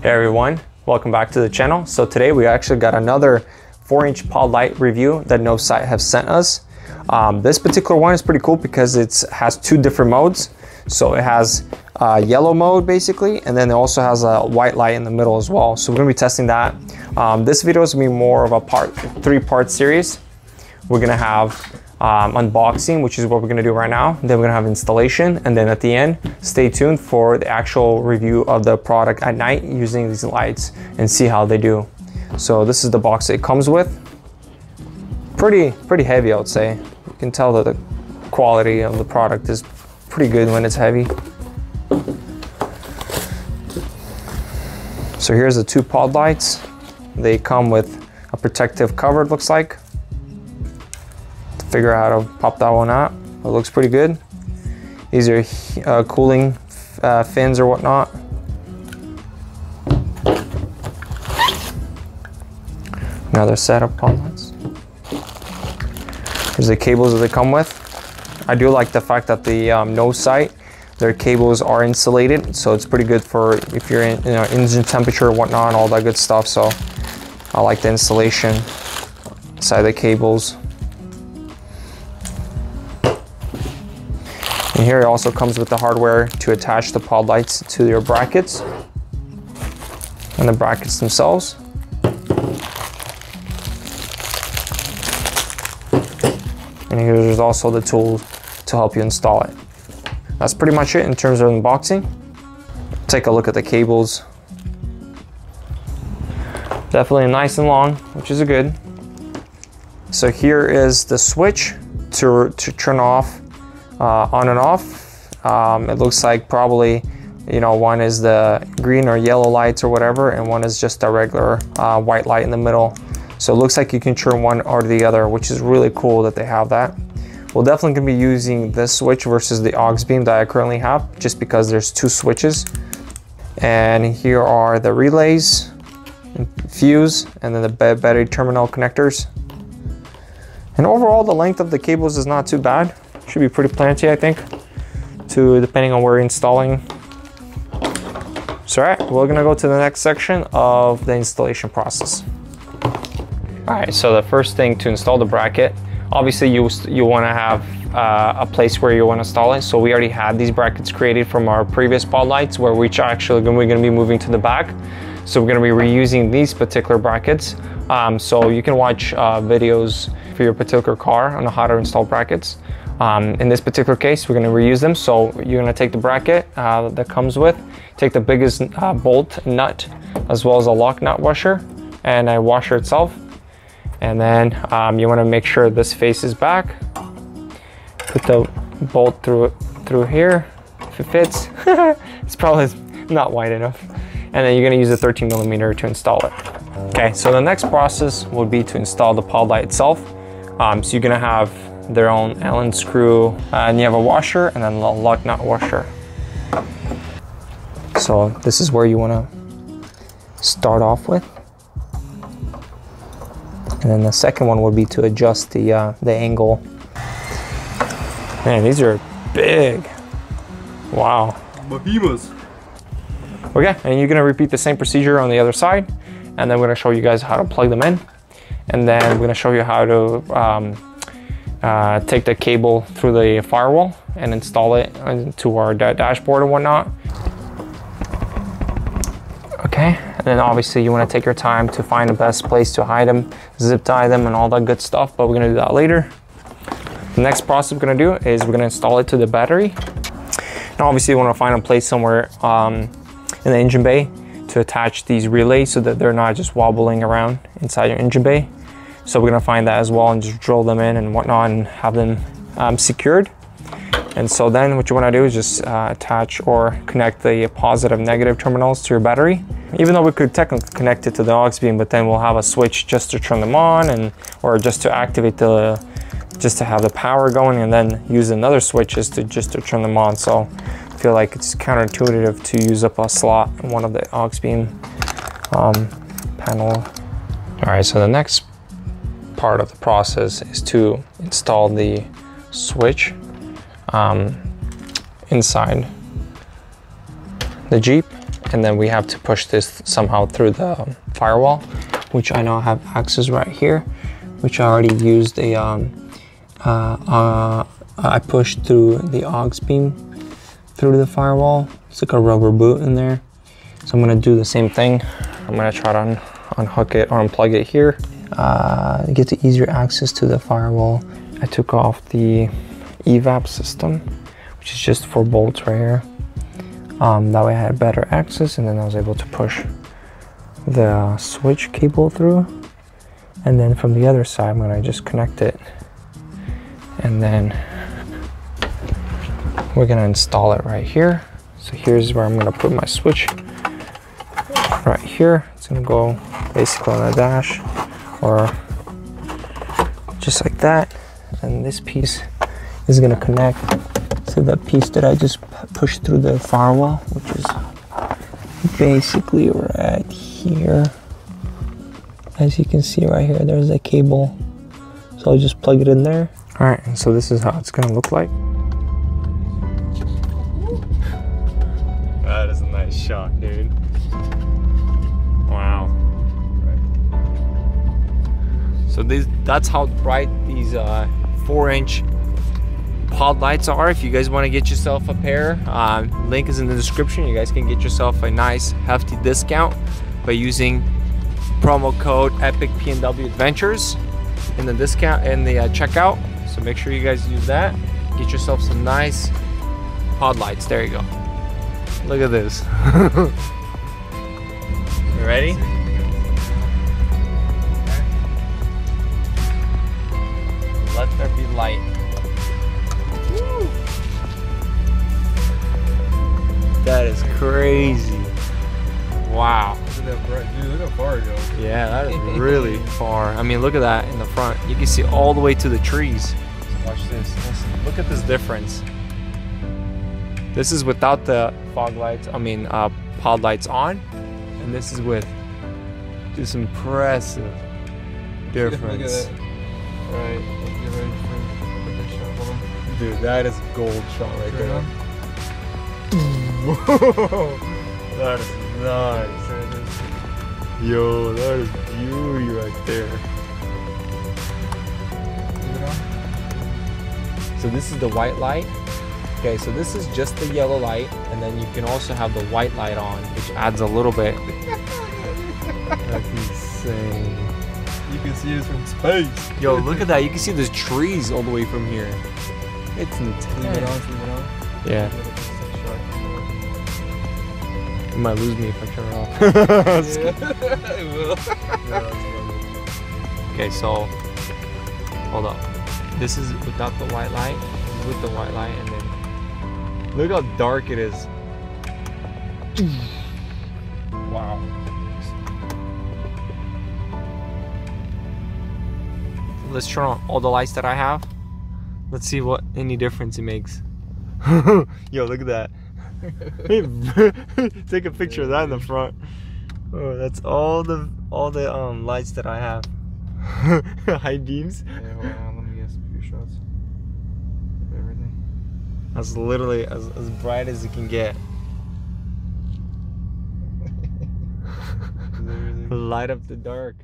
Hey everyone, welcome back to the channel. So today we actually got another 4-inch pod light review that NOVSIGHT have sent us. This particular one is pretty cool because it has two different modes. So it has yellow mode basically, and then it also has a white light in the middle as well. So we're gonna be testing that. This video is gonna be more of a three-part series. We're gonna have unboxing, which is what we're gonna do right now. Then we're gonna have installation, and then at the end, stay tuned for the actual review of the product at night using these lights and see how they do. So this is the box it comes with. Pretty heavy, I would say. You can tell that the quality of the product is pretty good when it's heavy. So here's the two pod lights. They come with a protective cover, it looks like. Figure out how to pop that one out. It looks pretty good. These are cooling fins or whatnot. Another set of pod lights. Here's the cables that they come with. I do like the fact that the NOVSIGHT, their cables are insulated, so it's pretty good for if you're in engine temperature or whatnot and all that good stuff. So I like the insulation inside the cables. And here it also comes with the hardware to attach the pod lights to your brackets and the brackets themselves. And here's also the tool to help you install it. That's pretty much it in terms of unboxing. Take a look at the cables. Definitely nice and long, which is good. So here is the switch to turn off on and off. It looks like probably, one is the green or yellow lights or whatever, and one is just a regular white light in the middle. So it looks like you can turn one or the other, which is really cool that they have that. We're definitely gonna be using this switch versus the aux beam that I currently have, just because there's two switches. And here are the relays, fuse, and then the battery terminal connectors. And overall, the length of the cables is not too bad. Should be pretty plenty, I think, depending on where you're installing. So all right, we're gonna go to the next section of the installation process. All right, so the first thing to install the bracket, obviously you wanna have a place where you wanna install it. So we already had these brackets created from our previous pod lights, where we're gonna be moving to the back. So we're gonna be reusing these particular brackets. So you can watch videos for your particular car on how to install brackets. In this particular case, we're going to reuse them. So you're going to take the bracket that comes with, take the biggest bolt nut, as well as a lock nut washer and a washer itself. And then you want to make sure this faces back. Put the bolt through here if it fits. It's probably not wide enough. And then you're going to use a 13mm to install it. Okay, so the next process would be to install the pod light itself. So you're going to have their own Allen screw, and you have a washer and then a lock nut washer. So this is where you want to start off with, and then the second one would be to adjust the angle. Man, these are big. Wow. Behemoths. Okay, and you're gonna repeat the same procedure on the other side, and then we're gonna show you guys how to plug them in, and then we're gonna show you how to take the cable through the firewall and install it into our dashboard and whatnot. Okay, and then obviously you want to take your time to find the best place to hide them, zip tie them, and all that good stuff, but we're going to do that later. The next process we're going to do is we're going to install it to the battery. And obviously you want to find a place somewhere in the engine bay to attach these relays so that they're not just wobbling around inside your engine bay. So we're gonna find that as well and just drill them in and whatnot and have them secured. And so then what you wanna do is just attach or connect the positive and negative terminals to your battery. Even though we could technically connect it to the aux beam, but then we'll have a switch just to turn them on or just to activate just to have the power going, and then use another switch just to turn them on. So I feel like it's counterintuitive to use up a slot in one of the aux beam panel. All right, so the next part of the process is to install the switch inside the Jeep and then we have to push this somehow through the firewall, which I now have access right here, which I already used a I pushed through the aux beam through the firewall. It's like a rubber boot in there. So I'm gonna do the same thing. I'm gonna try to unhook it or unplug it here. Get the easier access to the firewall. I took off the evap system, which is just 4 bolts right here. That way I had better access, and then I was able to push the switch cable through. And then from the other side, I'm gonna just connect it, and then we're gonna install it right here. So here's where I'm gonna put my switch, right here. It's gonna go basically on the dash, or just like that. And this piece is gonna connect to the piece that I just pushed through the firewall, which is basically right here. As you can see right here, there's a cable. So I'll just plug it in there. All right, and so this is how it's gonna look like. That is a nice shot, dude. Wow. So that's how bright these 4-inch pod lights are. If you guys want to get yourself a pair, link is in the description. You guys can get yourself a nice hefty discount by using promo code EPICPNW Adventures in the discount in the checkout. So make sure you guys use that. Get yourself some nice pod lights. There you go. Look at this. You ready? Let there be light. Woo. That is crazy. Wow. Look at that bright, dude. Look how far it goes. Yeah, that is really far. I mean, look at that in the front. You can see all the way to the trees. Watch this. Look at this difference. This is without the fog lights, pod lights on. And this is with just impressive difference. Look at that. Alright, let's get ready for this shot. Hold on. Dude, that is a gold shot right Turn there. on. Whoa, that is nice. Yo, that is beauty right there. Leave it on. So this is the white light. Okay, so this is just the yellow light, and then you can also have the white light on, which adds a little bit. That's insane. You can see us from space. Yo, look at that. You can see there's trees all the way from here. It's Leave it on, intense. leave it on. Yeah. You might lose me if I turn it off. Yeah, I will. Okay, so hold up. This is without the white light, with the white light, and then look how dark it is. Wow. Let's turn on all the lights that I have. Let's see what any difference it makes. Yo, look at that. Take a picture of that in the front. Oh, that's all the lights that I have. High beams. Yeah, hold on, let me get a few shots of everything. That's literally as bright as it can get. Light up the dark.